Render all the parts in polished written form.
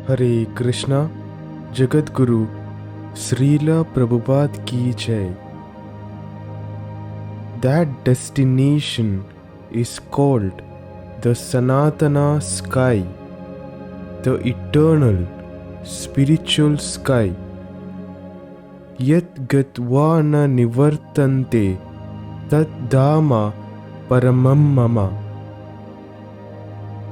हरे कृष्णा। जगत गुरु श्रीला प्रभुपाद की जय। That destination is called the Sanatana sky, the eternal spiritual sky. Yat gatva na nivartante tat dhama paramam mama.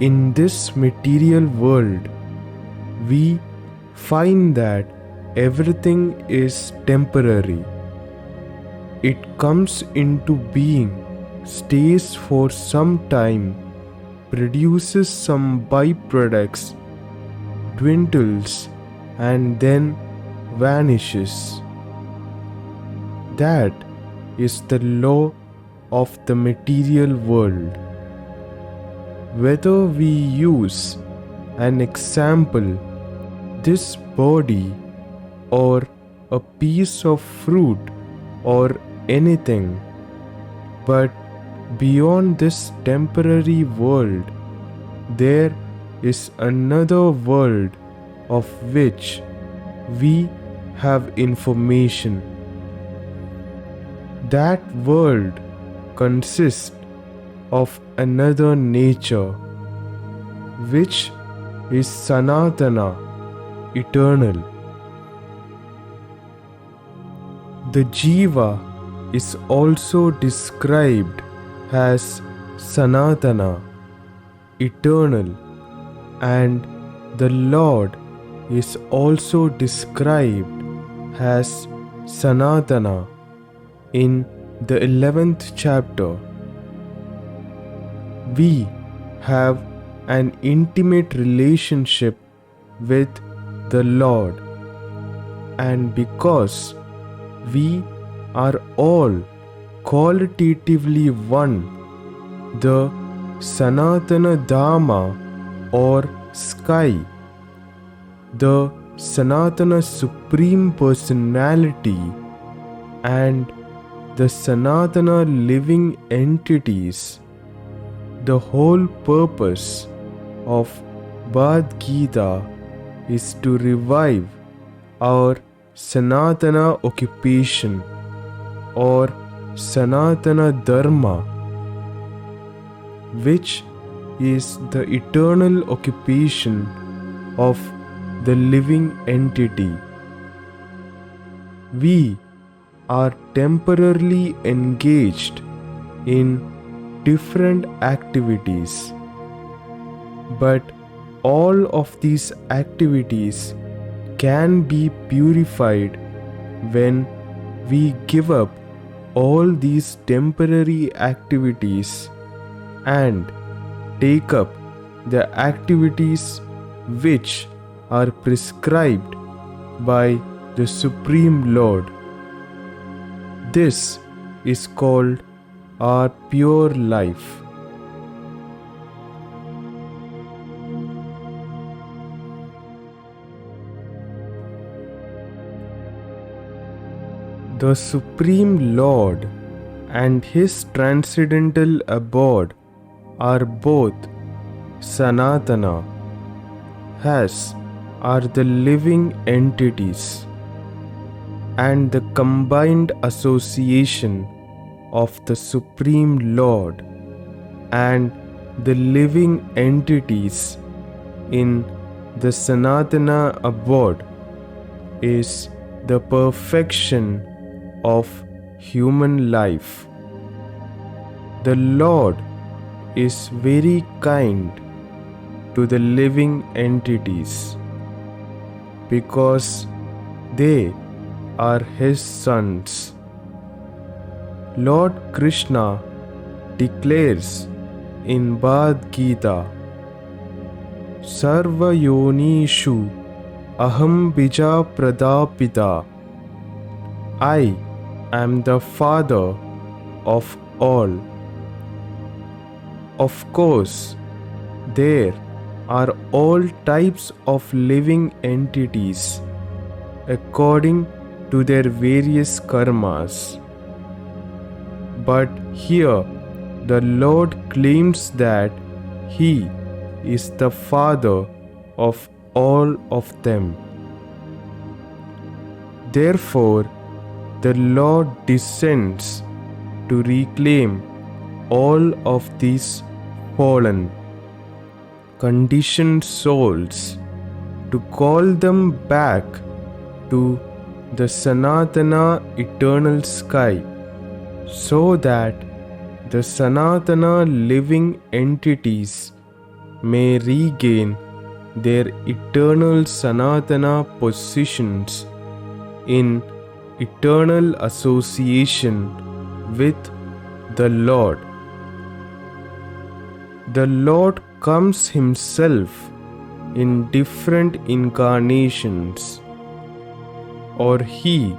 In this material world, we find that everything is temporary. It comes into being, stays for some time, produces some byproducts, dwindles, and then vanishes. That is the law of the material world. Whether we use an example, this body, or a piece of fruit, or anything, but beyond this temporary world, there is another world of which we have information. That world consists of another nature, which is Sanatana, eternal. The Jiva is also described as Sanatana, eternal, and the Lord is also described as Sanatana in the 11th chapter. We have an intimate relationship with the Lord, and because we are all qualitatively one, the Sanatana Dhamma or sky, the Sanatana Supreme Personality, and the Sanatana living entities, the whole purpose of Bhagavad Gita is to revive our Sanatana occupation or Sanatana Dharma, which is the eternal occupation of the living entity. We are temporarily engaged in different activities, but all of these activities can be purified when we give up all these temporary activities and take up the activities which are prescribed by the Supreme Lord. This is called our pure life. The Supreme Lord and His transcendental abode are both Sanatana, as are the living entities, and the combined association of the Supreme Lord and the living entities in the Sanatana abode is the perfection of human life. The Lord is very kind to the living entities because they are His sons. Lord Krishna declares in Bhagavad Gita, Sarva Yonishu Aham Bija Pradapita. I am the Father of all. Of course, there are all types of living entities according to their various karmas. But here the Lord claims that He is the Father of all of them. Therefore, the Lord descends to reclaim all of these fallen, conditioned souls, to call them back to the Sanatana eternal sky, so that the Sanatana living entities may regain their eternal Sanatana positions in eternal association with the Lord. The Lord comes Himself in different incarnations, or He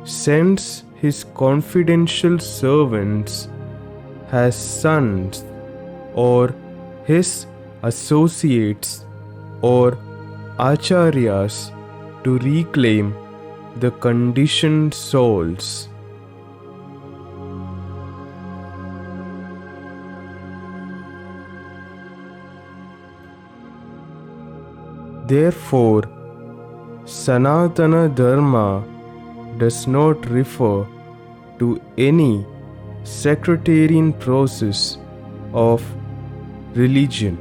sends His confidential servants as sons or His associates or acharyas to reclaim the conditioned souls. Therefore, Sanatana Dharma does not refer to any sectarian process of religion.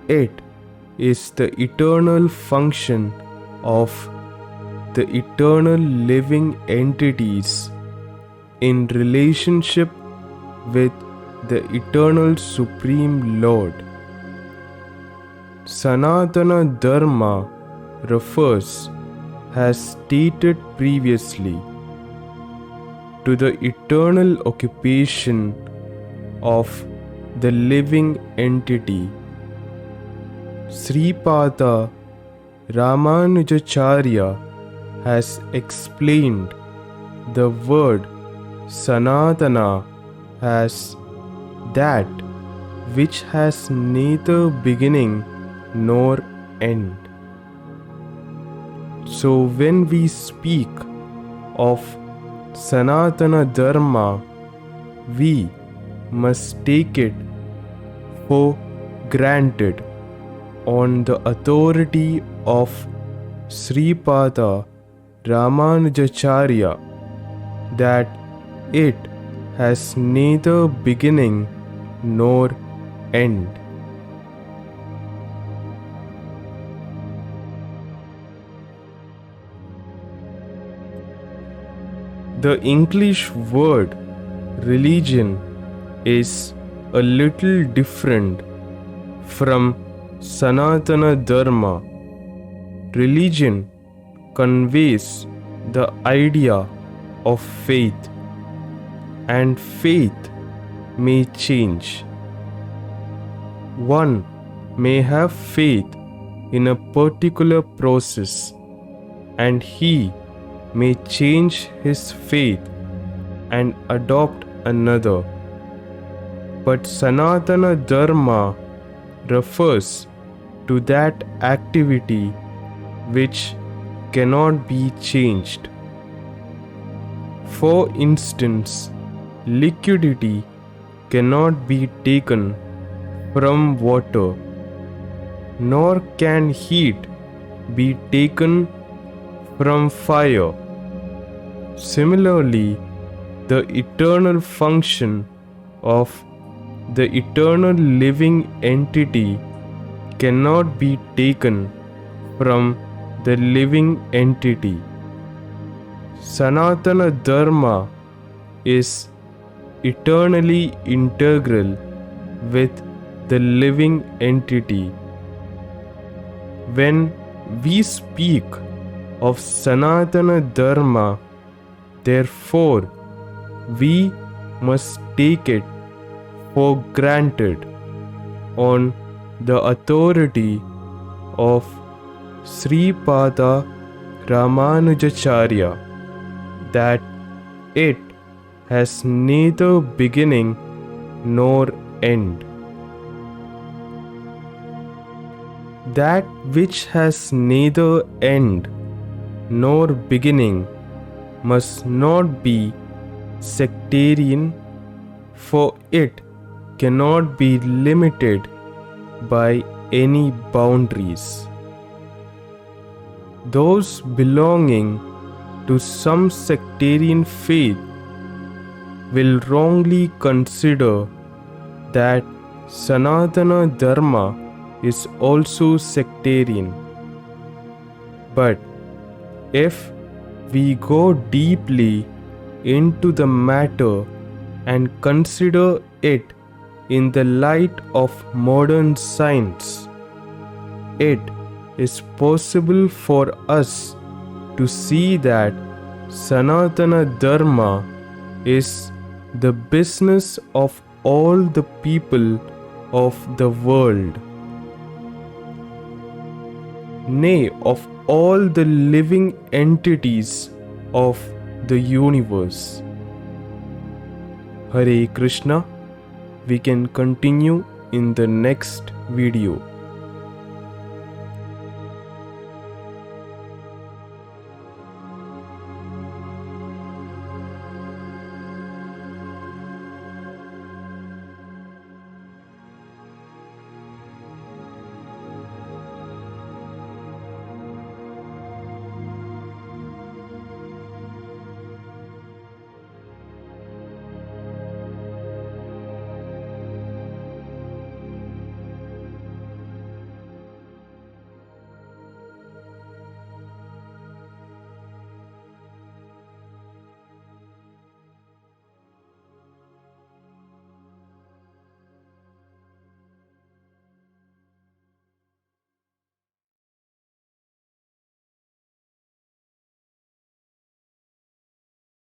It is the eternal function of the eternal living entities in relationship with the eternal Supreme Lord. Sanatana Dharma refers, as stated previously, to the eternal occupation of the living entity. Sripada Ramanujacharya has explained the word Sanatana as that which has neither beginning nor end. So when we speak of Sanatana Dharma, we must take it for granted on the authority of Sripada Ramanujacharya that it has neither beginning nor end. The English word religion is a little different from Sanatana Dharma. Religion conveys the idea of faith, and faith may change. One may have faith in a particular process, and he may change his faith and adopt another. But Sanatana Dharma refers to that activity which cannot be changed. For instance, liquidity cannot be taken from water, nor can heat be taken from fire. Similarly, the eternal function of the eternal living entity cannot be taken from the living entity. Sanatana Dharma is eternally integral with the living entity. When we speak of Sanatana Dharma, therefore, we must take it for granted on the authority of Sripada Ramanujacharya that it has neither beginning nor end. That which has neither end nor beginning must not be sectarian, for it cannot be limited by any boundaries. those belonging to some sectarian faith will wrongly consider that Sanatana Dharma is also sectarian. But if we go deeply into the matter and consider it in the light of modern science, it is possible for us to see that Sanatana Dharma is the business of all the people of the world, nay, of all the living entities of the universe. Hare Krishna. We can continue in the next video.